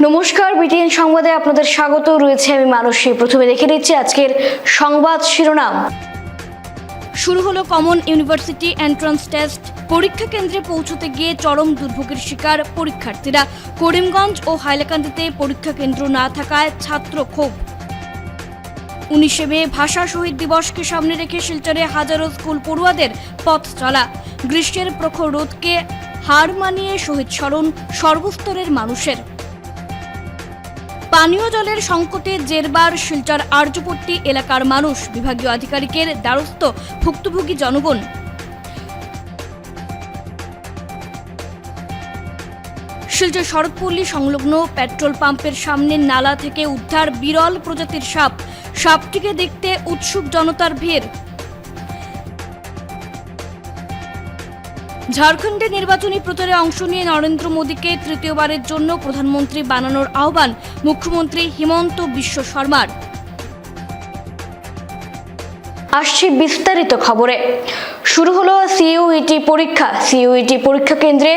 নমস্কার, বিটিএন সংবাদে আপনাদের স্বাগত রয়েছে। আমি মানসী। প্রথমে দেখে নিচ্ছি আজকের সংবাদ শিরোনাম। শুরু হলো কমন ইউনিভার্সিটি এন্ট্রান্স টেস্ট। পরীক্ষা কেন্দ্রে পৌঁছতে গিয়ে চরম দুর্ভোগের শিকার পরীক্ষার্থীরা। করিমগঞ্জ ও হাইলাকান্দিতে পরীক্ষা কেন্দ্র না থাকায় ছাত্র ক্ষোভ। 19শে মে ভাষা শহীদ দিবসকে সামনে রেখে শিলচরে হাজারো স্কুল পড়ুয়াদের পথ চলা। গ্রীষ্মের প্রখর রোদকে হার মানিয়ে শহীদ স্মরণ সর্বস্তরের মানুষের। পানীয় জলের সংকটে জেরবার শিলচর আর্যপট্টি এলাকার মানুষ। বিভাগীয় আধিকারিকের দ্বারস্থ ভুক্তভোগী জনগণ। শিলচর শরৎপল্লী সংলগ্ন পেট্রোল পাম্পের সামনে নালা থেকে উদ্ধার বিরল প্রজাতির সাপ। সাপটিকে দেখতে উৎসুক জনতার ভিড়। ঝাড়খণ্ডে নির্বাচনী প্রচারে অংশ নিয়ে নরেন্দ্র মোদীকে তৃতীয়বারের জন্য প্রধানমন্ত্রী বানানোর আহ্বান মুখ্যমন্ত্রী হিমন্ত বিশ্ব শর্মার। আসছি বিস্তারিত খবরে। শুরু হলো সিইউইটি পরীক্ষা। সিইউইটি পরীক্ষা কেন্দ্রে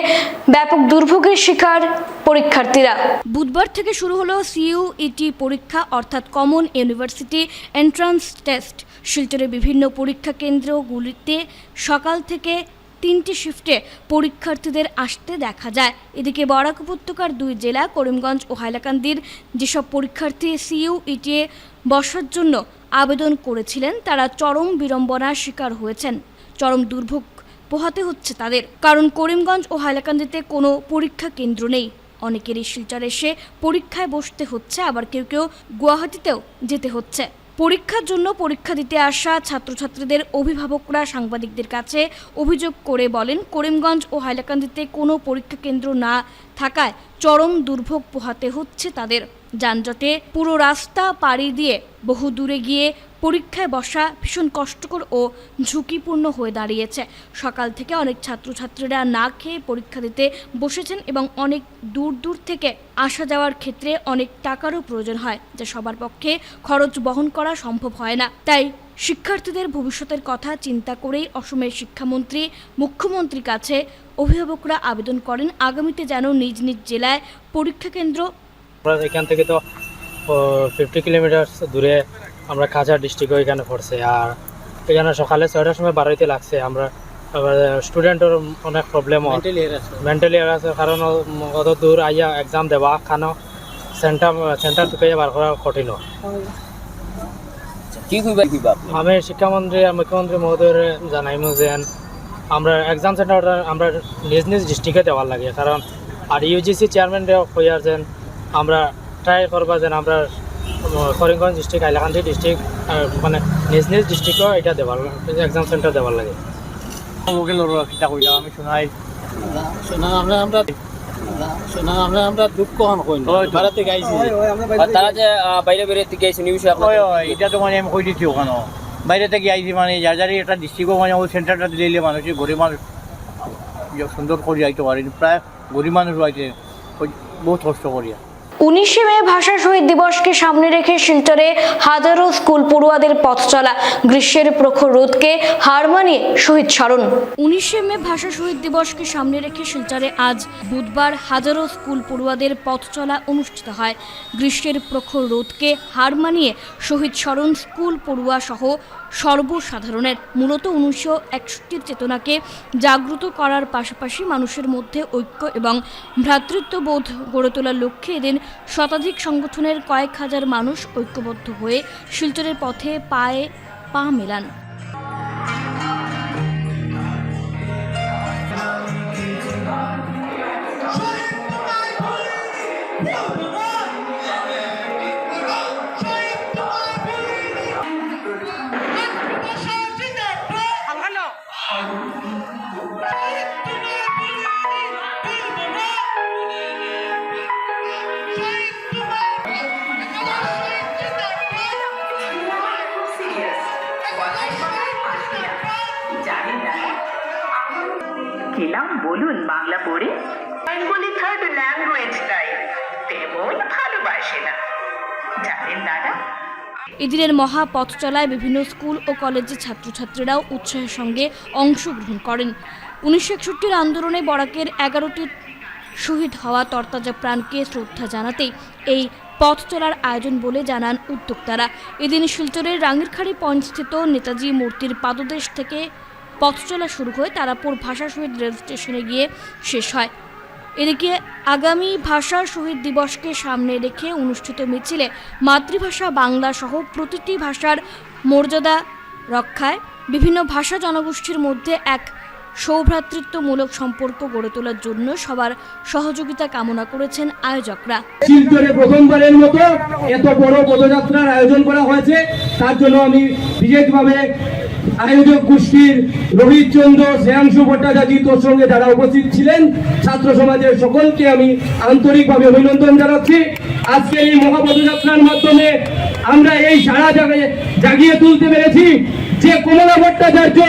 ব্যাপক দুর্ভোগের শিকার পরীক্ষার্থীরা। বুধবার থেকে শুরু হলো সিইউইটি পরীক্ষা, অর্থাৎ কমন ইউনিভার্সিটি এন্ট্রান্স টেস্ট। শিলচরের বিভিন্ন পরীক্ষা কেন্দ্রগুলিতে সকাল থেকে 3টি শিফটে পরীক্ষার্থীদের আসতে দেখা যায়। এদিকে বরাক উপত্যকার 2 জেলা করিমগঞ্জ ও হাইলাকান্দির যেসব পরীক্ষার্থী সিইউইটি বসার জন্য আবেদন করেছিলেন তারা চরম বিড়ম্বনার শিকার হয়েছেন। চরম দুর্ভোগ পোহাতে হচ্ছে তাদের, কারণ করিমগঞ্জ ও হাইলাকান্দিতে কোনো পরীক্ষা কেন্দ্র নেই। অনেকেরই শিলচরে এসে পরীক্ষায় বসতে হচ্ছে, আবার কেউ কেউ গুয়াহাটিতেও যেতে হচ্ছে। পরীক্ষার জন্য পরীক্ষা দিতে আসা ছাত্রছাত্রীদের অভিভাবকরা সাংবাদিকদের কাছে অভিযোগ করে বলেন, করিমগঞ্জ ও হাইলাকান্দিতে কোনো পরীক্ষা কেন্দ্র না থাকায় চরম দুর্ভোগ পোহাতে হচ্ছে তাদের। যানজটে পুরো রাস্তা পাড়ি দিয়ে বহু দূরে গিয়ে পরীক্ষায় বসা ভীষণ কষ্টকর ও ঝুঁকিপূর্ণ হয়ে দাঁড়িয়েছে। সকাল থেকে অনেক ছাত্রছাত্রীরা না খেয়ে পরীক্ষা দিতে বসেছেন এবং অনেক দূর দূর থেকে আসা যাওয়ার ক্ষেত্রে অনেক টাকারও প্রয়োজন হয়, যা সবার পক্ষে খরচ বহন করা সম্ভব হয় না। তাই শিক্ষার্থীদের ভবিষ্যতের কথা চিন্তা করেই অসমের শিক্ষামন্ত্রী মুখ্যমন্ত্রীর কাছে অভিভাবকরা আবেদন করেন আগামীতে যেন নিজ নিজ জেলায় পরীক্ষা কেন্দ্র। এখান থেকে তো 50 কিলোমিটার দূরে আমরা কাছাড় ডিস্ট্রিক্টও এখানে পড়ছে, আর এখানে সকালে 6টার সময় বাড়াইতে লাগছে। আমরা স্টুডেন্টের অনেক প্রবলেম মেন্টালি আছে, কারণ অত দূর আইয়া এক্সাম দেওয়া খানো সেন্টার থেকে বার করা কঠিন। আমি শিক্ষামন্ত্রী আর মুখ্যমন্ত্রী মহোদয়ের জানাইমু যে আমরা এক্সাম সেন্টার আমরা নিজ নিজ ডিস্ট্রিক্টে দেওয়ার লাগে, কারণ আর ইউজিসি চেয়ারম্যানরাও কইয়ার যেন আমরা ট্রাই করবা যেন আমরা করিমগঞ্জ ডিস্ট্রিক্ট হাইলাকান্দি ডিস্ট্রিক্ট মানে নিজ নিজ ডিস্ট্রিক্টও এটা দেওয়ার এক্সাম সেন্টার দেওয়ার লাগে। আমি আমরা দুঃখ তারা যে বাইরে বাইরে থেকে আইসি নিউজ এটা তো মানে আমি কই দিচ্ছি ওখানে বাইরে থেকে আইসি, মানে যার যারই একটা ডিস্ট্রিক্টও মানে ওই সেন্টারটা দিলে মানুষের গরিব মানুষ সুন্দর করে যাইতে পারে, প্রায় গরিব মানুষ হয়েছে বহুত কষ্ট করিয়া। 19শে মে ভাষা শহীদ দিবসকে সামনে রেখে শিলচরে হাজারো স্কুল পড়ুয়াদের পথ চলা। গ্রীষ্মের প্রখর রোদকে হার মানিয়ে শহীদ স্মরণ। 19শে মে ভাষা শহীদ দিবসকে সামনে রেখে শিলচরে আজ বুধবার হাজারো স্কুল পড়ুয়াদের পথ চলা অনুষ্ঠিত হয়। গ্রীষ্মের প্রখর রোদকে হার মানিয়ে শহীদ স্মরণ স্কুল পড়ুয়া সহ সর্বসাধারণের। মূলত 1961 চেতনাকে জাগ্রত করার পাশাপাশি মানুষের মধ্যে ঐক্য এবং ভ্রাতৃত্ববোধ গড়ে তোলার লক্ষ্যে এদিন শতাধিক সংগঠনের কয়েক হাজার মানুষ ঐক্যবদ্ধ হয়ে শিলচরের পথে পায়ে পা মেলান। খেলাম বলুন বাংলা পড়ে, বেঙ্গলি থার্ড ল্যাঙ্গুয়েজটাই তেমন ভালোবাসে না, জানেন দাদা। এদিনের মহা পথ চলায় বিভিন্ন স্কুল ও কলেজের ছাত্রছাত্রীরাও উৎসাহের সঙ্গে অংশগ্রহণ করেন। 1961 আন্দোলনে বরাকের 11টি শহীদ হওয়া তরতাজা প্রাণকে শ্রদ্ধা জানাতেই এই পথ চলার আয়োজন বলে জানান উদ্যোক্তারা। এদিন শিলচরের রাঙ্গিরখাড়ি পয়েন্টস্থিত নেতাজি মূর্তির পাদদেশ থেকে পথ চলা শুরু হয়ে তারাপুর ভাষা শহীদ রেল স্টেশনে গিয়ে শেষ হয়। এদিকে আগামী ভাষা শহীদ দিবসকে সামনে রেখে অনুষ্ঠিত মিছিলে মাতৃভাষা বাংলা সহ প্রতিটি ভাষার মর্যাদা রক্ষায় বিভিন্ন ভাষা জনগোষ্ঠীর মধ্যে এক সৌভ্রাতৃত্বমূলক সম্পর্ক গড়ে তোলার জন্য সবার সহযোগিতা কামনা করেছেন আয়োজকরা। শিলচরে প্রথমবারের মতো এত বড় পদযাত্রার আয়োজন করা হয়েছে, তার জন্য আমি বিশেষভাবে আয়োজক গোষ্ঠীর রোহিত চন্দ্র, শ্রেয়াংশু ভট্টাচার্য তোর সঙ্গে যারা উপস্থিত ছিলেন, ছাত্র সমাজের সকলকে আমি আন্তরিকভাবে অভিনন্দন জানাচ্ছি। আজকের এই মহাপদযাত্রার মাধ্যমে আমরা এই সারা জাগিয়ে তুলতে পেরেছি যে কমলা ভট্টাচার্য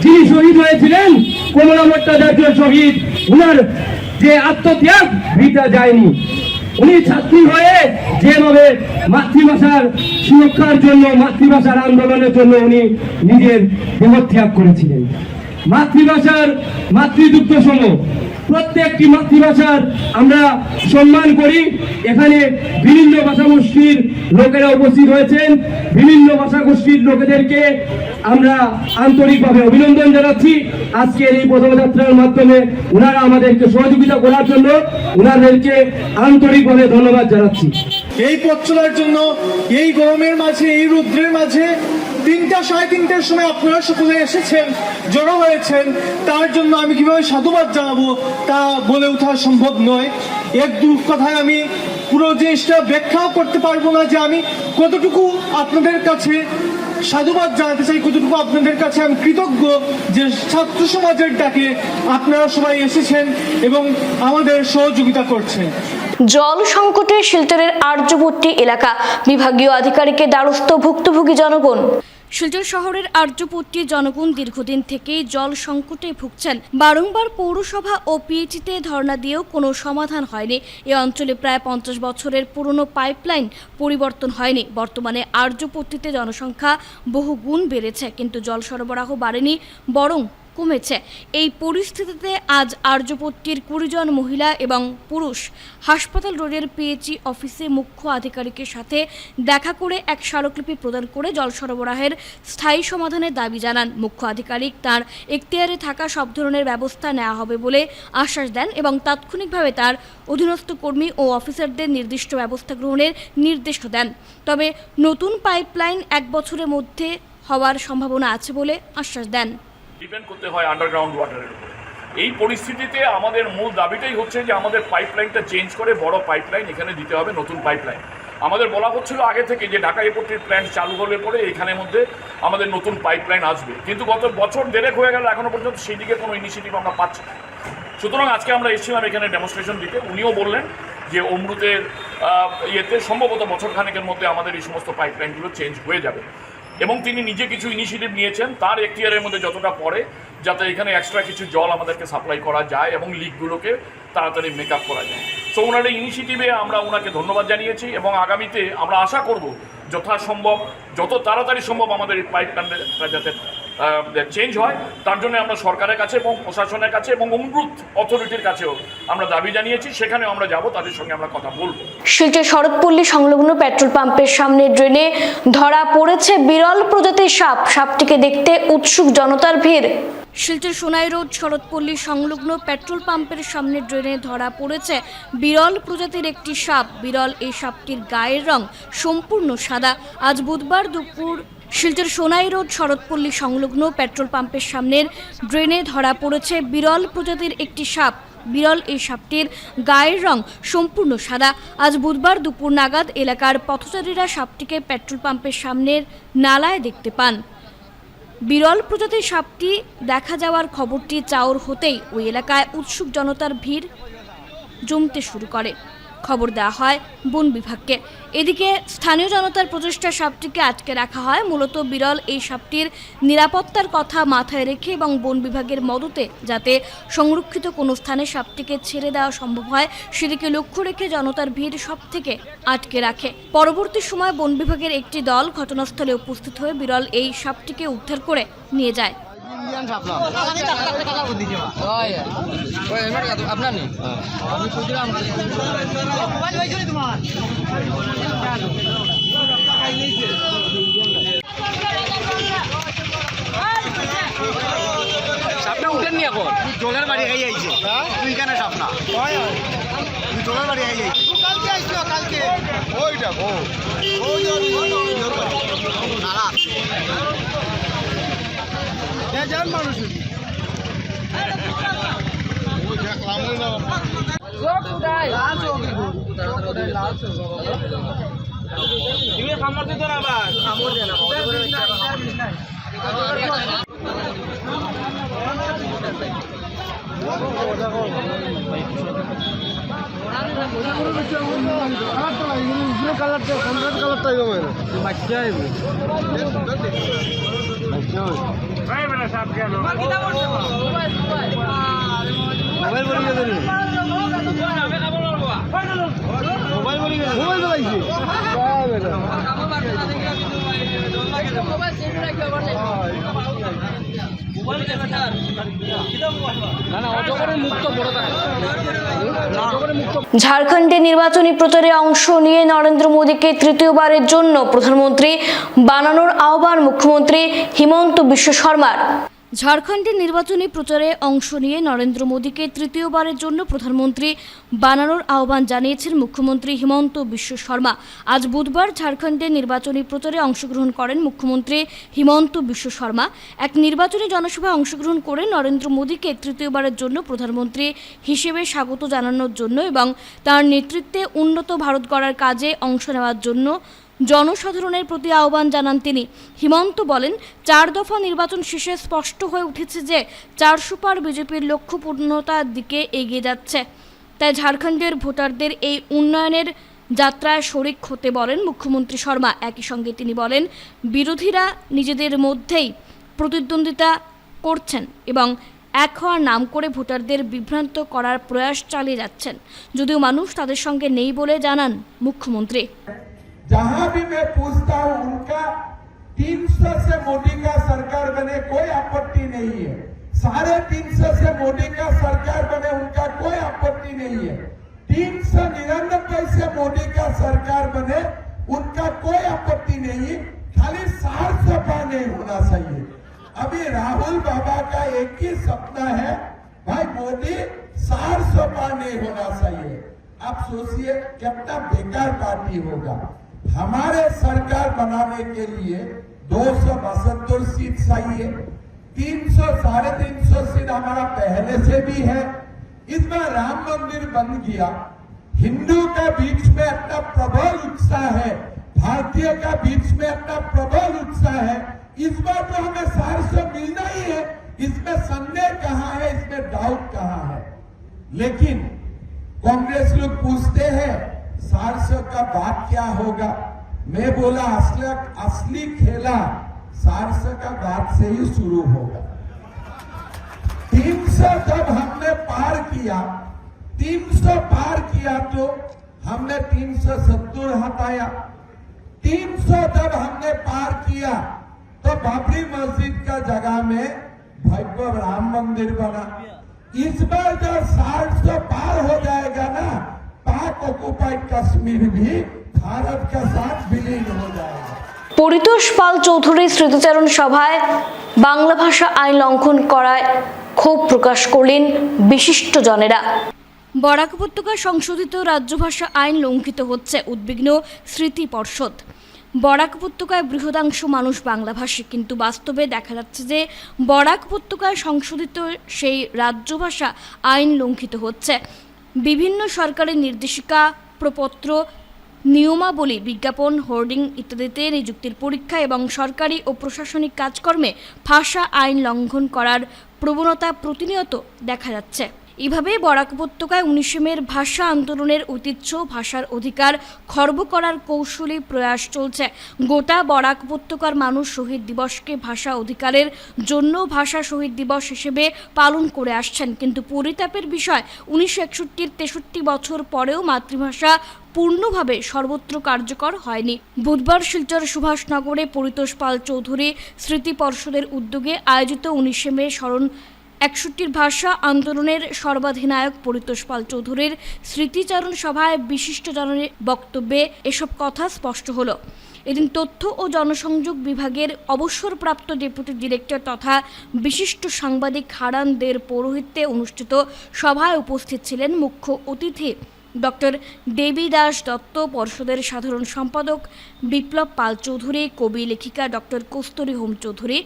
যিনি শহীদ হয়েছিলেন, কমলা ভট্টাচার্য শহীদ, উনার যে আত্মত্যাগ ভিটা যায়নি। উনি ছাত্রী হয়ে যেভাবে মাতৃভাষার সুরক্ষার জন্য, মাতৃভাষার আন্দোলনের জন্য উনি নিজের দেহত্যাগ করেছিলেন। মাতৃভাষার মাতৃদুগ্ধ সম প্রত্যেকটি মাতৃভাষার আমরা সম্মান করি। এখানে বিভিন্ন ভাষাগোষ্ঠীর লোকেরা উপস্থিত হয়েছেন, বিভিন্ন ভাষাগোষ্ঠীর লোকেদেরকে আমরা আন্তরিকভাবে অভিনন্দন জানাচ্ছি। আজকের এই পদযাত্রার মাধ্যমে ওনারা আমাদেরকে সহযোগিতা করার জন্য ওনাদেরকে আন্তরিকভাবে ধন্যবাদ জানাচ্ছি। এই পথ চলার জন্য এই গরমের মাঝে, এই রৌদ্রের মাঝে 3টা, 3:30টার সময় আপনারা সকলে এসেছেন, জড়ো হয়েছেন, তার জন্য আমি কিভাবে সাধুবাদ জানাবো তা বলে ওঠা সম্ভব নয়। এক দু কথায় আমি পুরো জিনিসটা ব্যাখ্যাও করতে পারবো না যে আমি কতটুকু আপনাদের কাছে সাধুবাদ জানাতে চাই, কতটুকু আপনাদের কাছে আমি কৃতজ্ঞ যে ছাত্র সমাজের ডাকে আপনারা সবাই এসেছেন এবং আমাদের সহযোগিতা করছেন। জল সংকটে শিলচরের আর্যপট্টি এলাকা, বিভাগীয় আধিকারিকের দ্বারস্থ ভুক্তভোগী জনগণ। শিলচর শহরের আর্যপট্টি জনগণ দীর্ঘদিন থেকেই জল সংকটে ভুগছেন। বারংবার পৌরসভা ও পিএইচিতে ধর্ণা দিয়েও কোনো সমাধান হয়নি। এ অঞ্চলে প্রায় 50 বছরের পুরনো পাইপলাইন পরিবর্তন হয়নি। বর্তমানে আর্যপট্টিতে জনসংখ্যা বহু গুণ বেড়েছে, কিন্তু জল সরবরাহ বাড়েনি, বরং কমেছে। এই পরিস্থিতিতে আজ আর্যপট্টির 20 জন মহিলা এবং পুরুষ হাসপাতাল রোডের পিএইচি অফিসে মুখ্য আধিকারিকের সাথে দেখা করে এক স্মারকলিপি প্রদান করে জল সরবরাহের স্থায়ী সমাধানের দাবি জানান। মুখ্য আধিকারিক তার এখতিয়ারে থাকা সব ধরনের ব্যবস্থা নেওয়া হবে বলে আশ্বাস দেন এবং তাৎক্ষণিকভাবে তার অধীনস্থ কর্মী ও অফিসারদের নির্দিষ্ট ব্যবস্থা গ্রহণের নির্দেশ দেন। তবে নতুন পাইপলাইন 1 বছরের মধ্যে হওয়ার সম্ভাবনা আছে বলে আশ্বাস দেন। ডিপেন্ড করতে হয় আন্ডারগ্রাউন্ড ওয়াটারের উপরে। এই পরিস্থিতিতে আমাদের মূল দাবিটাই হচ্ছে যে আমাদের পাইপলাইনটা চেঞ্জ করে বড় পাইপলাইন এখানে দিতে হবে, নতুন পাইপলাইন। আমাদের বলা হচ্ছিল আগে থেকে যে ঢাকা এয়ারপোর্টের প্ল্যান্ট চালু হলে পরে এখানের মধ্যে আমাদের নতুন পাইপলাইন আসবে, কিন্তু গত বছর দেড়েক হয়ে গেল, এখনো পর্যন্ত সেই দিকে কোনো ইনিশিয়েটিভ আমরা পাচ্ছি না। সুতরাং আজকে আমরা এসেছিলাম এখানে ডেমনস্ট্রেশন দিতে। উনিও বললেন যে অমৃতের ইয়েতে সম্ভবত বছরখানেকের মধ্যে আমাদের এই সমস্ত পাইপলাইনগুলো চেঞ্জ হয়ে যাবে এবং তিনি নিজে কিছু ইনিশিয়েটিভ নিয়েছেন তার এখতিয়ারের মধ্যে যতটা পড়ে, যাতে এখানে এক্সট্রা কিছু জল আমাদেরকে সাপ্লাই করা যায় এবং লিকগুলোকে তাড়াতাড়ি মেক আপ করা যায়। সো ওনার এই ইনিশিয়েটিভে আমরা ওনাকে ধন্যবাদ জানিয়েছি এবং আগামীতে আমরা আশা করব যথাসম্ভব যত তাড়াতাড়ি সম্ভব আমাদের এই পাইপলাইনটা যাতে চেঞ্জ হয়, তার জন্য আমরা সরকারের কাছে এবং প্রশাসনের কাছে এবং অমৃত অথরিটির কাছেও আমরা দাবি জানিয়েছি। সেখানেও আমরা যাব, তাদের সঙ্গে আমরা কথা বলবো। শিলচর শরৎপল্লী সংলগ্ন পেট্রোল পাম্পের সামনে ড্রেনে ধরা পড়েছে বিরল প্রজাতির সাপ। সাপটিকে দেখতে উৎসুক জনতার ভিড়। শিলচর সোনাই রোড শরৎপল্লী সংলগ্ন পেট্রোল পাম্পের সামনে ড্রেনে ধরা পড়েছে বিরল প্রজাতির একটি সাপ। বিরল এই সাপটির গায়ের রং সম্পূর্ণ সাদা। আজ বুধবার দুপুর শিলচর সোনাই রোড শরৎপল্লী সংলগ্ন পেট্রোল পাম্পের সামনের ড্রেনে ধরা পড়েছে বিরল প্রজাতির একটি সাপ। বিরল এই সাপটির গায়ের রং সম্পূর্ণ সাদা। আজ বুধবার দুপুর নাগাদ এলাকার পথচারীরা সাপটিকে পেট্রোল পাম্পের সামনের নালায় দেখতে পান। বিরল প্রজাতির সাপটি দেখা যাওয়ার খবরটি চাউর হতেই ওই এলাকায় উৎসুক জনতার ভিড় জমতে শুরু করে। খবর দেওয়া হয় বন বিভাগকে। এদিকে স্থানীয় জনতার প্রচেষ্টা সাপটিকে আটকে রাখা হয়। মূলত বিরল এই সাপটির নিরাপত্তার কথা মাথায় রেখে এবং বন বিভাগের মদতে যাতে সংরক্ষিত কোনো স্থানে সাপটিকে ছেড়ে দেওয়া সম্ভব হয় সেদিকে লক্ষ্য রেখে জনতার ভিড় সব থেকে আটকে রাখে। পরবর্তী সময় বন বিভাগের একটি দল ঘটনাস্থলে উপস্থিত হয়ে বিরল এই সাপটিকে উদ্ধার করে নিয়ে যায়। আপনার নেই সাপনা উঠেননি এখন জলের বাড়ি খাই আইছে তুই কেন সাপনা তুই জলের বাড়ি খাই আইছে কালকে আইছো কালকে ওইটা নালা যান মানুষ ওই দেখলাম না তুমি কামড় দিত না আবার কামড় দেন ঝাড়খণ্ডে নির্বাচনী প্রচারে অংশ নিয়ে নরেন্দ্র মোদীকে তৃতীয়বারের জন্য প্রধানমন্ত্রী বানানোর আহ্বান মুখ্যমন্ত্রী হিমন্ত বিশ্ব শর্মার। ঝাড়খণ্ডে নির্বাচনী প্রচারে অংশ নিয়ে নরেন্দ্র মোদীকে তৃতীয়বারের জন্য প্রধানমন্ত্রী বানানোর আহ্বান জানিয়েছেন মুখ্যমন্ত্রী হিমন্ত বিশ্ব শর্মা। আজ বুধবার ঝাড়খণ্ডে নির্বাচনী প্রচারে অংশগ্রহণ করেন মুখ্যমন্ত্রী হিমন্ত বিশ্ব শর্মা। এক নির্বাচনী জনসভায় অংশগ্রহণ করে নরেন্দ্র মোদীকে তৃতীয়বারের জন্য প্রধানমন্ত্রী হিসেবে স্বাগত জানানোর জন্য এবং তার নেতৃত্বে উন্নত ভারত গড়ার কাজে অংশ নেওয়ার জন্য জনসাধারণের প্রতি আহ্বান জানান তিনি। হিমন্ত বলেন, 4 দফা নির্বাচন শেষে স্পষ্ট হয়ে উঠেছে যে 400 পার বিজেপির লক্ষ্য পূর্ণতার দিকে এগিয়ে যাচ্ছে। তাই ঝাড়খণ্ডের ভোটারদের এই উন্নয়নের যাত্রায় শরিক হতে বলেন মুখ্যমন্ত্রী শর্মা। একই সঙ্গে তিনি বলেন, বিরোধীরা নিজেদের মধ্যেই প্রতিদ্বন্দ্বিতা করছেন এবং এক হওয়ার নাম করে ভোটারদের বিভ্রান্ত করার প্রয়াস চালিয়ে যাচ্ছেন, যদিও মানুষ তাদের সঙ্গে নেই বলে জানান মুখ্যমন্ত্রী। जहां भी मैं पूछता हूं उनका 300 से मोदी का सरकार बने कोई आपत्ति नहीं है, 350 से मोदी का सरकार बने उनका कोई आपत्ति नहीं है, 399 से मोदी का सरकार बने उनका कोई आपत्ति नहीं है, खाली 700 पार नहीं होना चाहिए। अभी राहुल बाबा का एक ही सपना है, भाई मोदी 700 पार नहीं होना चाहिए। आप सोचिए कितना बेकार पार्टी होगा। हमारे सरकार बनाने के लिए 272 सीट चाहिए, 300 साढ़े 300 सीट हमारा पहले से भी है। इसमें राम मंदिर बन गया, हिंदू के बीच में अपना प्रबल उत्साह है, भारतीय का बीच में अपना प्रबल उत्साह है। इस बार तो हमें 400 मिलना ही है, इसमें संदेह कहां है, इसमें डाउट कहां है। लेकिन कांग्रेस लोग पूछते हैं 400 का बात क्या होगा। मैं बोला असली खेला 400 का बात से ही शुरू होगा। 300 जब हमने पार किया, 300 पार किया तो हमने 370 हटाया। 300 जब हमने पार किया तो बाबरी मस्जिद का जगह में भव्य राम मंदिर बना। इस बार जब 700 पार हो जाएगा ना, पाक ऑक्युपाइड कश्मीर भी भारत के साथ विलीन हो जाएगा। পরিতোষ পাল চৌধুরীর স্মৃতিচারণ সভায় বাংলা ভাষা আইন লঙ্ঘন করায় ক্ষোভ প্রকাশ করলেন বিশিষ্টজনেরা। বরাক উপত্যকায় সংশোধিত রাজ্যভাষা আইন লঙ্ঘিত হচ্ছে, উদ্বিগ্ন স্মৃতি পর্ষদ। বরাক উপত্যকায় বৃহদাংশ মানুষ বাংলাভাষী, কিন্তু বাস্তবে দেখা যাচ্ছে যে বরাক উপত্যকায় সংশোধিত সেই রাজ্যভাষা আইন লঙ্ঘিত হচ্ছে। বিভিন্ন সরকারি নির্দেশিকা, প্রপত্র, নিয়মাবলী, বিজ্ঞাপন, হোর্ডিং ইত্যাদিতে নিযুক্তির পরীক্ষা এবং সরকারি ও প্রশাসনিক কাজকর্মে ভাষা আইন লঙ্ঘন করার প্রবণতা প্রতিনিয়ত দেখা যাচ্ছে। এভাবে বরাক উপত্যকায় 19 মের ভাষা আন্দোলনের ঐতিহ্য ভাষার অধিকার খর্ব করার কৌশলী প্রয়াস চলছে। গোটা বরাক উপত্যকার মানুষ শহীদ দিবসকে ভাষা অধিকারের জন্য ভাষা শহীদ দিবস হিসেবে পালন করে আসছেন, কিন্তু পরিতাপের বিষয় 1961-র 63 বছর পরেও মাতৃভাষা পূর্ণভাবে সর্বত্র কার্যকর হয়নি। বুধবার শিলচর সুভাষনগরে পরিতোষ পাল চৌধুরী স্মৃতি পর্ষদের উদ্যোগে আয়োজিত 19 মে স্মরণ 61 ভাষা আন্দোলনের সর্বাধিনায়ক পরিতোষ পাল চৌধুরীর স্মৃতিচারণ সভায় বিশিষ্টজনের বক্তব্যে এসব কথা স্পষ্ট হলো। এদিন তথ্য ও জনসংযোগ বিভাগের অবসরপ্রাপ্ত ডেপুটি ডিরেক্টর তথা বিশিষ্ট সাংবাদিক হারান দের পৌরোহিত্যে অনুষ্ঠিত সভায় উপস্থিত ছিলেন মুখ্য অতিথি ডক্টর দেবী দাস দত্ত, পর্ষদের সাধারণ সম্পাদক বিপ্লব পাল চৌধুরী, কবি লেখিকা ডক্টর কস্তুরী হোম চৌধুরী,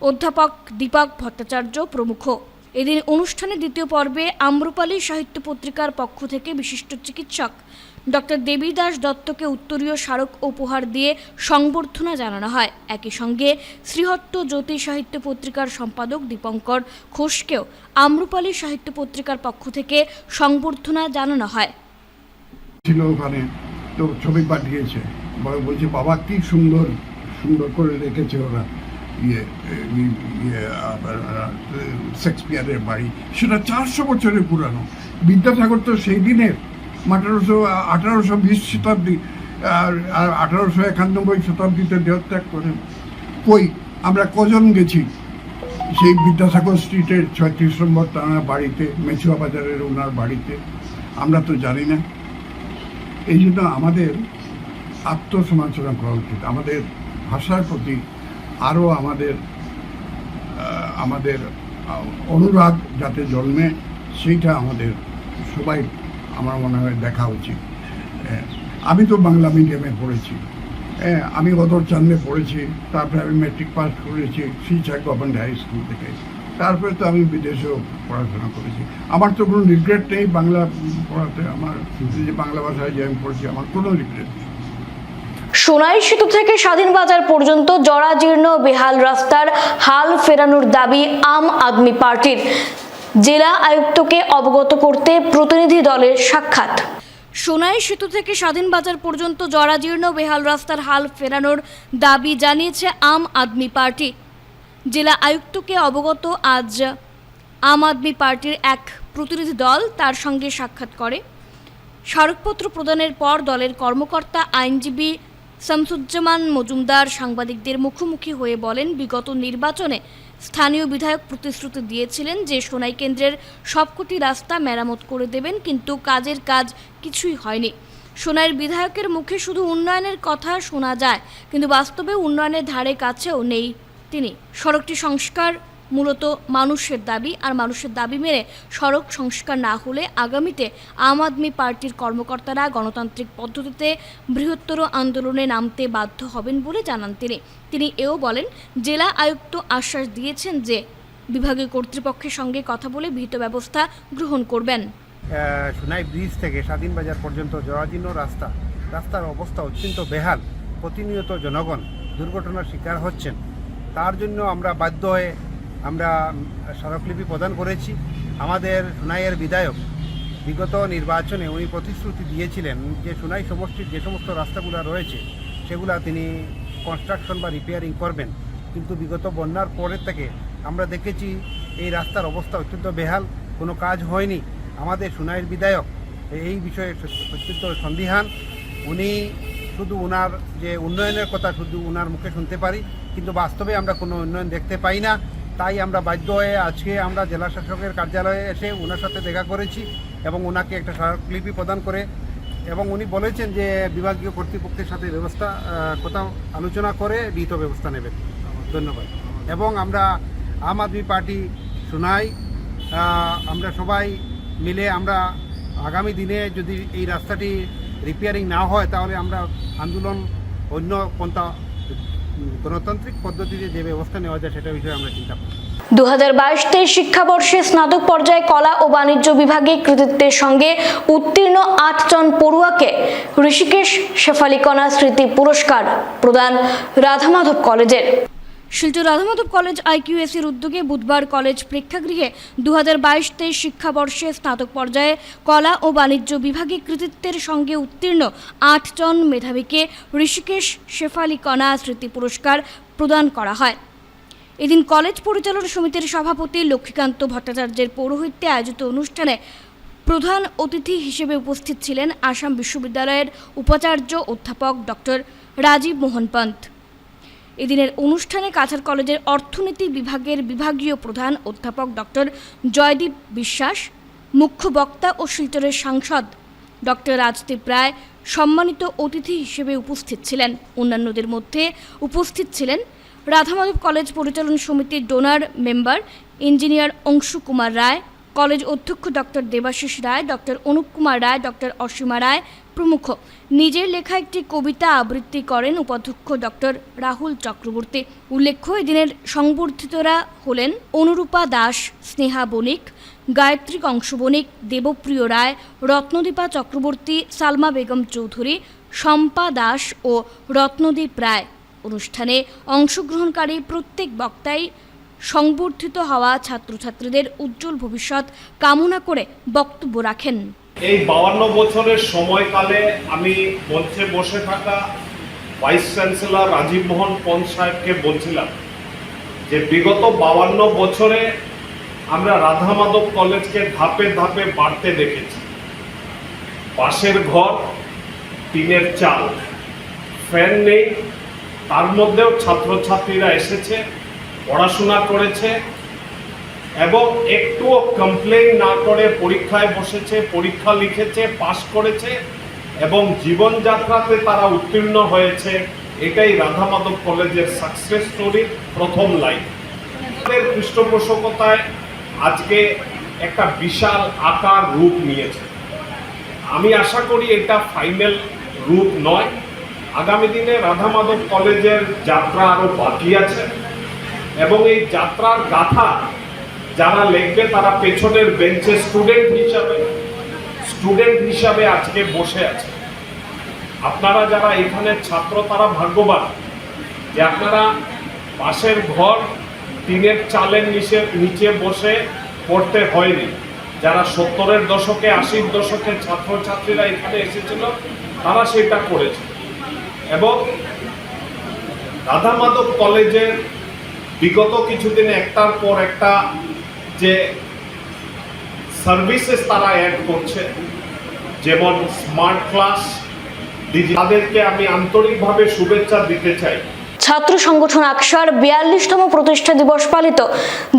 অধ্যাপক দীপক ভট্টাচার্য প্রমুখ। এদিন অনুষ্ঠানে দ্বিতীয় পর্বে আম্রপালি সাহিত্য পত্রিকার পক্ষ থেকে বিশিষ্ট চিকিৎসক ডক্টর দেবী দাস দত্তকে উত্তরীয় স্মারক উপহার দিয়ে সংবর্ধনা জানানো হয়। একই সঙ্গে শ্রীহট্ট জ্যোতি সাহিত্য পত্রিকার সম্পাদক দীপঙ্কর ঘোষকেও আম্রপালি সাহিত্য পত্রিকার পক্ষ থেকে সংবর্ধনা জানানো হয়। ছিল ওখানে তো ছবি পাঠিয়েছে, বলছে বাবা কি সুন্দর সুন্দর করে রেখেছে ওরা শেক্সপিয়ারের বাড়ি, সেটা 400 বছরের পুরানো। বিদ্যাসাগর তো সেই দিনের 1820 শতাব্দী আর 1891 শতাব্দীতে দেহত্যাগ করেন। কই আমরা কজন গেছি সেই বিদ্যাসাগর স্ট্রিটের 36 নম্বর তার বাড়িতে, মেচুয়া বাজারের ওনার বাড়িতে? আমরা তো জানি না। এই জন্য আমাদের আত্মসমালোচনা করা উচিত। আমাদের ভাষার প্রতি আরও আমাদের অনুরাগ যাতে জন্মে, সেইটা আমাদের সবাই আমার মনে হয় দেখা উচিত। আমি তো বাংলা মিডিয়ামে পড়েছি, আমি চান্দে পড়েছি, তারপরে আমি মেট্রিক পাস করেছি শিলচর গভর্নমেন্ট হাই স্কুল থেকে। তারপরে তো আমি বিদেশেও পড়াশোনা করেছি। আমার তো কোনো রিগ্রেট নেই বাংলা পড়াতে। আমার যে বাংলা ভাষায় যে আমি পড়েছি আমার কোনো রিগ্রেট নেই। সোনাই সেতু থেকে স্বাধীন বাজার পর্যন্ত জরাজীর্ণ বেহাল রাস্তার হাল ফেরানোর দাবি আম আদমি পার্টির। জেলা আয়ুক্তকে অবগত করতে প্রতিনিধি দলের সাক্ষাৎ। সোনাই সেতু থেকে স্বাধীন বাজার পর্যন্ত জরাজীর্ণ বেহাল রাস্তার হাল ফেরানোর দাবি জানিয়েছে আম আদমি পার্টি। জেলা আয়ুক্তকে অবগত আজ আম আদমি পার্টির এক প্রতিনিধি দল তার সঙ্গে সাক্ষাৎ করে। স্মারকপত্র প্রদানের পর দলের কর্মকর্তা আইনজীবী শামসুজ্জামান মজুমদার সাংবাদিকদের মুখোমুখি হয়ে বলেন, বিগত নির্বাচনে স্থানীয় বিধায়ক প্রতিশ্রুতি দিয়েছিলেন যে সোনাই কেন্দ্রের সবকটি রাস্তা মেরামত করে দেবেন, কিন্তু কাজের কাজ কিছুই হয়নি। সোনাইয়ের বিধায়কের মুখে শুধু উন্নয়নের কথা শোনা যায়, কিন্তু বাস্তবে উন্নয়নের ধারে কাছেও নেই তিনি। সড়কটি সংস্কার মূলত মানুষের দাবি, আর মানুষের দাবি মেনে সড়ক সংস্কার না হলে আগামীতে আম আদমি পার্টির কর্মকর্তারা গণতান্ত্রিক পদ্ধতিতে বৃহত্তর আন্দোলনে নামতে বাধ্য হবেন বলে জানান তিনি এও বলেন, জেলা আয়ুক্ত আশ্বাস দিয়েছেন যে বিভাগীয় কর্তৃপক্ষের সঙ্গে কথা বলে বিহিত ব্যবস্থা গ্রহণ করবেন। সোনাই ব্রিজ থেকে স্বাধীন বাজার পর্যন্ত জরাজীর্ণ রাস্তার অবস্থা অত্যন্ত বেহাল। প্রতিনিয়ত জনগণ দুর্ঘটনার শিকার হচ্ছেন। তার জন্য আমরা বাধ্য হয়ে আমরা স্মারকলিপি প্রদান করেছি। আমাদের সোনাইয়ের বিধায়ক বিগত নির্বাচনে উনি প্রতিশ্রুতি দিয়েছিলেন যে সোনাই সমষ্টির যে সমস্ত রাস্তাগুলো রয়েছে সেগুলা তিনি কনস্ট্রাকশন বা রিপেয়ারিং করবেন, কিন্তু বিগত বন্যার পরের থেকে আমরা দেখেছি এই রাস্তার অবস্থা অত্যন্ত বেহাল, কোনো কাজ হয়নি। আমাদের সোনাইয়ের বিধায়ক এই বিষয়ে অত্যন্ত সন্দিহান। উনি শুধু ওনার যে উন্নয়নের কথা শুধু ওনার মুখে শুনতে পারি, কিন্তু বাস্তবে আমরা কোনো উন্নয়ন দেখতে পাই না। তাই আমরা বাধ্য হয়ে আজকে আমরা জেলা শাসকের কার্যালয়ে এসে ওনার সাথে দেখা করেছি এবং ওনাকে একটা স্মারকলিপি প্রদান করে, এবং উনি বলেছেন যে বিভাগীয় কর্তৃপক্ষের সাথে কথা আলোচনা করে বিহিত ব্যবস্থা নেবেন। ধন্যবাদ। এবং আমরা আম আদমি পার্টি সোনাই আমরা সবাই মিলে আমরা আগামী দিনে যদি এই রাস্তাটি রিপেয়ারিং না হয় তাহলে আমরা আন্দোলন অন্য পন্থা গণতান্ত্রিক পদ্ধতিতে যে ব্যবস্থা নেওয়া যায় সেটা বিষয়ে আমরা চিন্তা করি। 2022-23 শিক্ষাবর্ষে স্নাতক পর্যায়ে কলা ও বাণিজ্য বিভাগে কৃতিত্বের সঙ্গে উত্তীর্ণ 8 জন পড়ুয়াকে ঋষিকেশ শেফালিকণা স্মৃতি পুরস্কার প্রদান রাধামাধব কলেজের। শিলচর রাধামাধব কলেজ IQAC-র উদ্যোগে বুধবার কলেজ প্রেক্ষাগৃহে 2022-23 শিক্ষাবর্ষে স্নাতক পর্যায়ে কলা ও বাণিজ্য বিভাগে কৃতিত্বের সঙ্গে উত্তীর্ণ 8 জন মেধাবীকে ঋষিকেশ শেফালি কণা স্মৃতি পুরস্কার প্রদান করা হয়। এদিন কলেজ পরিচালনা সমিতির সভাপতি লক্ষ্মীকান্ত ভট্টাচার্যের পৌরোহিত্যে আয়োজিত অনুষ্ঠানে প্রধান অতিথি হিসেবে উপস্থিত ছিলেন আসাম বিশ্ববিদ্যালয়ের উপাচার্য অধ্যাপক ডক্টর রাজীব মোহন পন্ত। এদিনের অনুষ্ঠানে কাছাড় কলেজের অর্থনীতি বিভাগের বিভাগীয় প্রধান অধ্যাপক ডক্টর জয়দীপ বিশ্বাস, মুখ্য বক্তা ও শিলচরের সাংসদ ডক্টর রাজদীপ রায় সম্মানিত অতিথি হিসেবে উপস্থিত ছিলেন। অন্যান্যদের মধ্যে উপস্থিত ছিলেন রাধামাধব কলেজ পরিচালন সমিতির donor member engineer Anshu Kumar Roy, college অধ্যক্ষ doctor Debashis Roy, doctor Anup Kumar Roy, doctor Asima Roy প্রমুখ। নিজের লেখা একটি কবিতা আবৃত্তি করেন উপাধ্যক্ষ ডক্টর রাহুল চক্রবর্তী। উল্লেখ্য, এদিনের সংবর্ধিতরা হলেন অনুরূপা দাস, স্নেহা বণিক, গায়ত্রী কংস বণিক, দেবপ্রিয় রায়, রত্নদীপা চক্রবর্তী, সালমা বেগম চৌধুরী, শম্পা দাস ও রত্নদীপ রায়। অনুষ্ঠানে অংশগ্রহণকারী প্রত্যেক বক্তাই সংবর্ধিত হওয়া ছাত্রছাত্রীদের উজ্জ্বল ভবিষ্যৎ কামনা করে বক্তব্য রাখেন। এই 52 বছরের সময়কালে আমি মঞ্চে বসে থাকা ভাইস চ্যান্সেলর রাজীব মোহন পন্ত সাহেবকে বলছিলাম যে বিগত 52 বছরে আমরা রাধামাধব কলেজকে ধাপে ধাপে বাড়তে দেখেছি। বাঁশের ঘর, টিনের চাল, ফ্যান নেই, তার মধ্যেও ছাত্রছাত্রীরা এসেছে, পড়াশোনা করেছে এবং একটুও কমপ্লেইন না করে পরীক্ষায় বসেছে, পরীক্ষা লিখেছে, পাশ করেছে এবং জীবনযাত্রাতে তারা উত্তীর্ণ হয়েছে। এটাই রাধামাধব কলেজের সাকসেস স্টোরির প্রথম লাইন। তাদের পৃষ্ঠপোষকতায় আজকে একটা বিশাল আকার রূপ নিয়েছে। আমি আশা করি এটা ফাইনাল রূপ নয়। আগামী দিনে রাধামাধব কলেজের যাত্রা আরও বাকি আছে এবং এই যাত্রার গাথা যারা লিখবে তারা পেছনের বেঞ্চে স্টুডেন্ট হিসাবে আজকে বসে আছে। আপনারা যারা এখানে ছাত্র তারা ভাগ্যবান যে আপনারা বাঁশের ঘর, টিনের চালের নিচে বসে পড়তে হয়নি। যারা 70-এর দশকে, 80-র দশকে ছাত্রছাত্রীরা এখানে এসেছিল তারা সেটা করেছে এবং রাধামাধব কলেজের বিগত কিছুদিন একটার পর একটা যে সার্ভিসেস তারা অ্যাড করছে, যেমন স্মার্ট ক্লাস, তাদেরকে আমি আন্তরিকভাবে শুভেচ্ছা দিতে চাই। ছাত্র সংগঠন আকশার 42তম প্রতিষ্ঠা দিবস পালিত।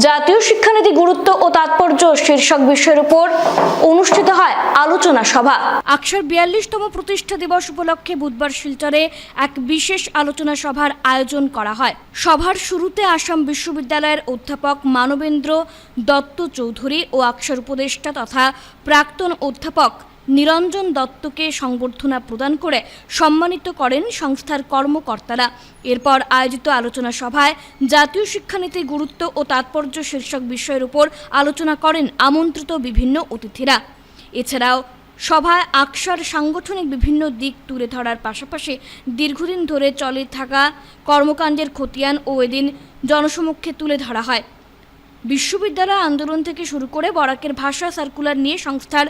জাতীয় শিক্ষানীতি গুরুত্ব ও তাৎপর্য শীর্ষক বিষয়ের উপর অনুষ্ঠিত হয় আলোচনা সভা। আকশার 42তম প্রতিষ্ঠা দিবস উপলক্ষে বুধবার শিলচরে এক বিশেষ আলোচনা সভার আয়োজন করা হয়। সভার শুরুতে আসাম বিশ্ববিদ্যালয়ের অধ্যাপক মানবেন্দ্র দত্ত চৌধুরী ও আকশার উপদেষ্টা তথা প্রাক্তন অধ্যাপক নিরঞ্জন দত্তকে সংবর্ধনা প্রদান করে সম্মানিত করেন সংস্থার কর্মকর্তারা। এরপর আয়োজিত আলোচনা সভায় জাতীয় শিক্ষানীতির গুরুত্ব ও তাৎপর্য শীর্ষক বিষয়ের উপর আলোচনা করেন আমন্ত্রিত বিভিন্ন অতিথিরা। এছাড়াও সভায় আকশার সাংগঠনিক বিভিন্ন দিক তুলে ধরার পাশাপাশি দীর্ঘদিন ধরে চলে থাকা কর্মকাণ্ডের খতিয়ান ও এদিন জনসমক্ষে তুলে ধরা হয়। বিশ্ববিদ্যালয় আন্দোলন থেকে শুরু করে বরাকের ভাষা সার্কুলার নিয়ে সংস্থার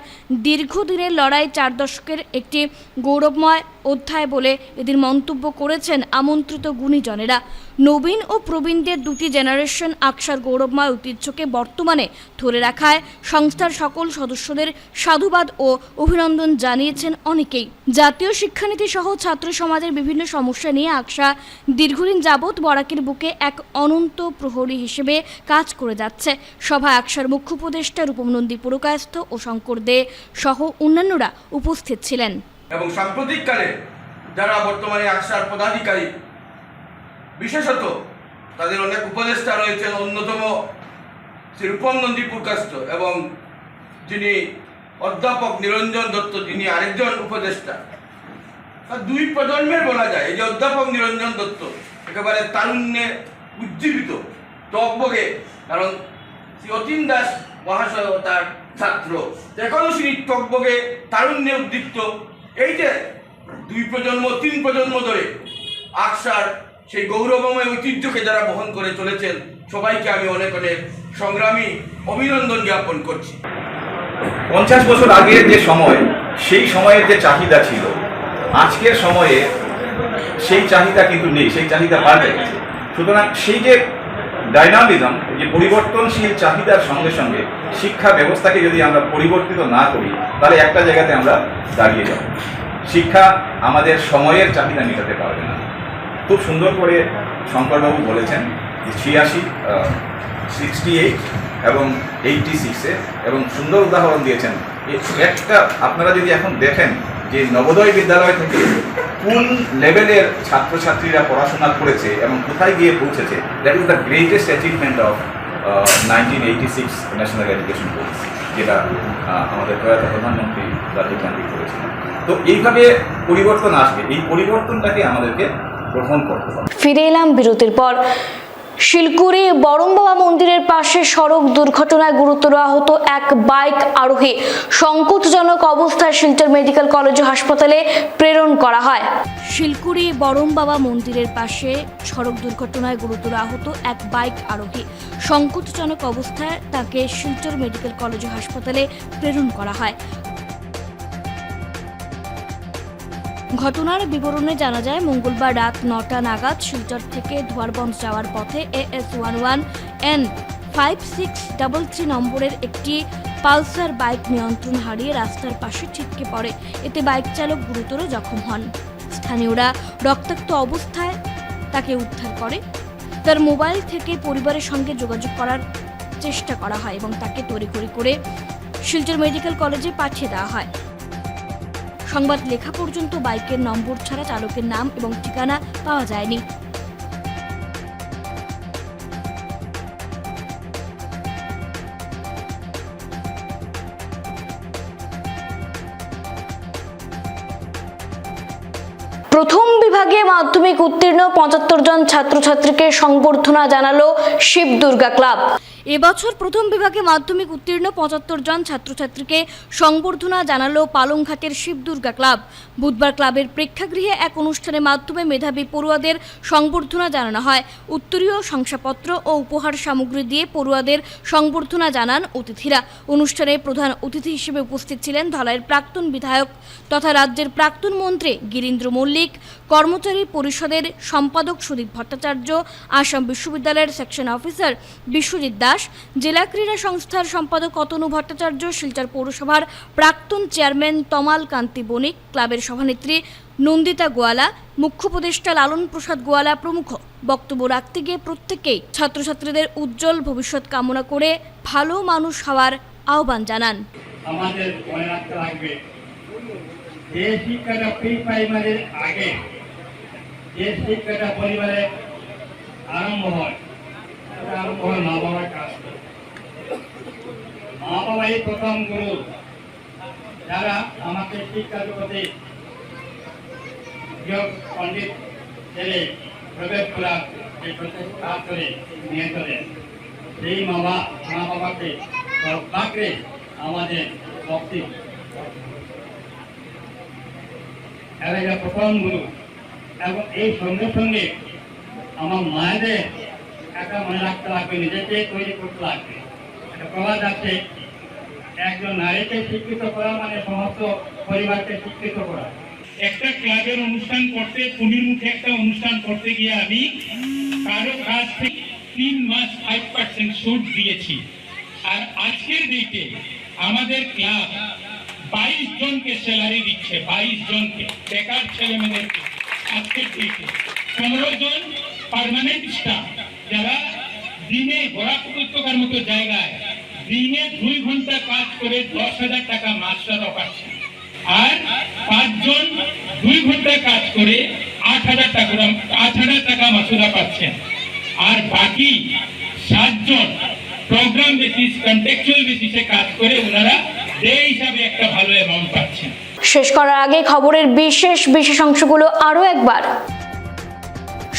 দীর্ঘদিনের লড়াই 4 দশকের একটি গৌরবময় অধ্যায় বলে এদিন মন্তব্য করেছেন আমন্ত্রিত গুণীজনেরা। নবীন ও প্রবীণদের দুটি জেনারেশন আকশার গৌরবময় ঐতিহ্যকে বর্তমানে ধরে রাখায় সংস্থার সকল সদস্যদের সাধুবাদ ও অভিনন্দন জানিয়েছেন অনেকেই। জাতীয় শিক্ষানীতি সহ ছাত্র সমাজের বিভিন্ন সমস্যা নিয়ে আকশা দীর্ঘদিন যাবৎ বরাকের বুকে এক অনন্ত প্রহরী হিসেবে কাজ করে যাচ্ছে। সভায় আকশার মুখ্য উপদেষ্টা রূপম নন্দী পুরকায়স্থ ও শঙ্কর দে সহ অন্যান্যরা উপস্থিত ছিলেন। এবং সাম্প্রতিককালে যারা বর্তমানে আকশার পদাধিকারী, বিশেষত তাদের অনেক উপদেষ্টা রয়েছেন, অন্যতম শ্রী রূপম নন্দী পুরকায়স্থ এবং যিনি অধ্যাপক নিরঞ্জন দত্ত, যিনি আরেকজন উপদেষ্টা। দুই প্রজন্মের বলা যায়। এই যে অধ্যাপক নিরঞ্জন দত্ত একেবারে তারুণ্যে উজ্জীবিত, টকবগে, কারণ শ্রী অতীন দাস মহাশয় তার ছাত্র, এখনও তিনি টকবগে তারুণ্যে উদ্দীপ্ত। এই যে 2 প্রজন্ম 3 প্রজন্ম ধরে আকশার সেই গৌরবময় ঐতিহ্যকে যারা বহন করে চলেছেন সবাইকে আমি অনেক অনেক সংগ্রামী অভিনন্দন জ্ঞাপন করছি। 50 বছর আগের যে সময়, সেই সময়ের যে চাহিদা ছিল, আজকের সময়ে সেই চাহিদা কিন্তু নেই, সেই চাহিদা পাল্টে গেছে। সুতরাং সেই যে ডাইনামিজম, যে পরিবর্তনশীল চাহিদার সঙ্গে সঙ্গে শিক্ষা ব্যবস্থাকে যদি আমরা পরিবর্তিত না করি, তাহলে একটা জায়গাতে আমরা দাঁড়িয়ে যাব। শিক্ষা আমাদের সময়ের চাহিদা মেটাতে পারবে না। খুব সুন্দর করে শঙ্করবাবু বলেছেন যে 86, 68 এবং 86-এ, এবং সুন্দর উদাহরণ দিয়েছেন। একটা আপনারা যদি এখন দেখেন যে নবোদয় বিদ্যালয় থেকে কোন লেভেলের ছাত্রছাত্রীরা পড়াশোনা করেছে এবং কোথায় গিয়ে পৌঁছেছে, that is the greatest achievement of 1986 national education policy, যেটা আমাদের প্রয়াত প্রধানমন্ত্রী রাজীব গান্ধী করেছিলেন। তো এইভাবে পরিবর্তন আসবে, এই পরিবর্তনটাকে আমাদেরকে গ্রহণ করতে হবে। ফিরে এলাম বিরতির পর। শিলকুড়ি বরমবাবা মন্দিরের পাশে সড়ক দুর্ঘটনায় গুরুতর আহত এক বাইক আরোহী সংকটজনক অবস্থায় শিলচর মেডিকেল কলেজ ও হাসপাতালে প্রেরণ করা হয়। শিলকুড়ি বরমবাবা মন্দিরের পাশে সড়ক দুর্ঘটনায় গুরুতর আহত এক বাইক আরোহী সংকটজনক অবস্থায় তাকে শিলচর মেডিকেল কলেজ ও হাসপাতালে প্রেরণ করা হয়। ঘটনার বিবরণে জানা যায়, মঙ্গলবার রাত 9টা নাগাদ শিলচর থেকে ধোয়ারবন্দ যাওয়ার পথে AS11N 5633 নম্বরের একটি পালসার বাইক নিয়ন্ত্রণ হারিয়ে রাস্তার পাশে ছিটকে পড়ে। এতে বাইক চালক গুরুতর জখম হন। স্থানীয়রা রক্তাক্ত অবস্থায় তাকে উদ্ধার করে। তার মোবাইল থেকে পরিবারের সঙ্গে যোগাযোগ করার চেষ্টা করা হয় এবং তাকে তড়িঘড়ি করে শিলচর মেডিকেল কলেজে পাঠিয়ে দেওয়া হয়। সংবাদ লেখা পর্যন্ত বাইকের নম্বর ছাড়া চালকের নাম এবং ঠিকানা পাওয়া যায়নি। প্রথম বিভাগে মাধ্যমিক উত্তীর্ণ 75 জন ছাত্রছাত্রীকে সংবর্ধনা জানালো শিব দুর্গা ক্লাব। এবছর প্রথম বিভাগে মাধ্যমিক উত্তীর্ণ 75 জন ছাত্রছাত্রীকে সংবর্ধনা জানালো পালংঘাটের শিব দুর্গা ক্লাব। বুধবার ক্লাবের প্রেক্ষাগৃহে এক অনুষ্ঠানের মাধ্যমে মেধাবী পড়ুয়াদের সংবর্ধনা জানানো হয়। উত্তরীয় শংসাপত্র ও উপহার সামগ্রী দিয়ে পড়ুয়াদের সংবর্ধনা জানান অতিথিরা। অনুষ্ঠানে প্রধান অতিথি হিসেবে উপস্থিত ছিলেন ধলাইয়ের প্রাক্তন বিধায়ক তথা রাজ্যের প্রাক্তন মন্ত্রী গিরীন্দ্র মল্লিক, কর্মচারী পরিষদের সম্পাদক সুদীপ ভট্টাচার্য, আসাম বিশ্ববিদ্যালয়ের সেকশন অফিসার বিশ্বজিৎ দাস, জেলা ক্রীড়া সংস্থার সম্পাদক অতনু ভট্টাচার্য, শিলচর পৌরসভার প্রাক্তন চেয়ারম্যান তমাল কান্তি বণিক, ক্লাবের সভানেত্রী নন্দিতা গোয়ালা, মুখ্য উপদেষ্টা লালন প্রসাদ গোয়ালা প্রমুখ। বক্তব্য রাখতে গিয়ে প্রত্যেকেই ছাত্রছাত্রীদের উজ্জ্বল ভবিষ্যৎ কামনা করে ভালো মানুষ হওয়ার আহ্বান জানান। আমাদের মনে রাখতে লাগবে যে শিক্ষাটা প্রি প্রাইমারির আগে যে শিক্ষাটা পরিবারে আরম্ভ হয় মা বাবার কাছ থেকে। মা বাবাই প্রথম গুরু, যারা আমাকে শিক্ষা জগতে পণ্ডিত ছেলে প্রবেশ করার এই প্রচেষ্টা করে নিয়ে চলেন। সেই মা বাবাকে সর্বাগ্রে আমাদের ভক্তি, এরা প্রথম গুরু। এবং এই সঙ্গে সঙ্গে আমার মায়েদের একটা মনে রাখতে লাগবে, নিজেকে তৈরি করতে লাগবে। একটা প্রবাদ আছে, একজন নারীকে শিক্ষিত করা মানে সমস্ত পরিবারকে শিক্ষিত করা। একটা ক্লাবের অনুষ্ঠান করতে, পুনির মুখে একটা অনুষ্ঠান করতে গিয়ে আমি কারো কাছ থেকে 3 মাস 5% সুদ দিয়েছি। আর আজকের ডেটে আমাদের ক্লাব 22 জনকে স্যালারি দিচ্ছে, 22 জনকে বেকার ছেলে মেয়েদেরকে। আজকের ডেটে 15 জন পার্মানেন্ট স্টাফ, যারা দিনে বরাক উপত্যকার মতো জায়গায় দিনে 2 ঘন্টা কাজ করে 10,000 টাকা মাসুরা পাচ্ছে। আর 5 জন 2 ঘন্টা কাজ করে 8,000 টাকা মাসুরা পাচ্ছেন। আর বাকি 7 জন প্রোগ্রাম বেসিস, কন্টেক্সচুয়াল বেসিসে কাজ করে ওনারা এই হিসাবে একটা ভালো অ্যামাউন্ট পাচ্ছেন। শেষ করার আগে খবরের বিশেষ অংশগুলো আরও একবার।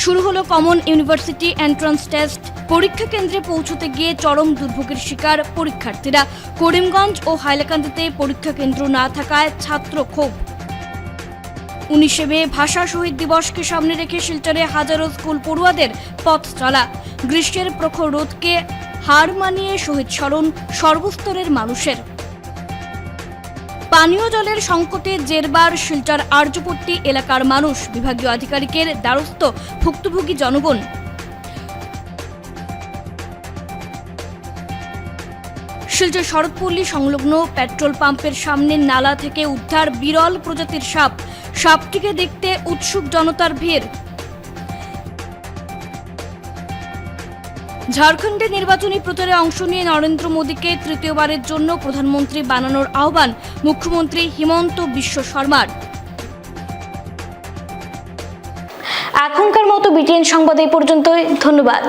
শুরু হলো কমন ইউনিভার্সিটি এন্ট্রান্স টেস্ট। পরীক্ষা কেন্দ্রে পৌঁছতে গিয়ে চরম দুর্ভোগের শিকার পরীক্ষার্থীরা। করিমগঞ্জ ও হাইলাকান্দিতে পরীক্ষা কেন্দ্র না থাকায় ছাত্র ক্ষোভ। 19শে মে ভাষা শহীদ দিবসকে সামনে রেখে শিলচরে হাজারো স্কুল পড়ুয়াদের পথ চলা। গ্রীষ্মের প্রখর রোদকে হার মানিয়ে শহীদ স্মরণ সর্বস্তরের মানুষের। পানীয় জলের সংকটে জেরবার শিলচর আর্যপট্টি এলাকার মানুষ, বিভাগীয় আধিকারিকের দ্বারস্থ ভুক্তভোগী জনগণ। শিলচর শরৎপল্লী সংলগ্ন পেট্রোল পাম্পের সামনে নালা থেকে উদ্ধার বিরল প্রজাতির সাপ। সাপটিকে দেখতে উৎসুক জনতার ভিড়। ঝাড়খণ্ডে নির্বাচনী প্রচারে অংশ নিয়ে নরেন্দ্র মোদীকে তৃতীয়বারের জন্য প্রধানমন্ত্রী বানানোর আহ্বান মুখ্যমন্ত্রী হিমন্ত বিশ্ব শর্মার। এখনকার মতো বিটিএন সংবাদ এই পর্যন্তই। ধন্যবাদ।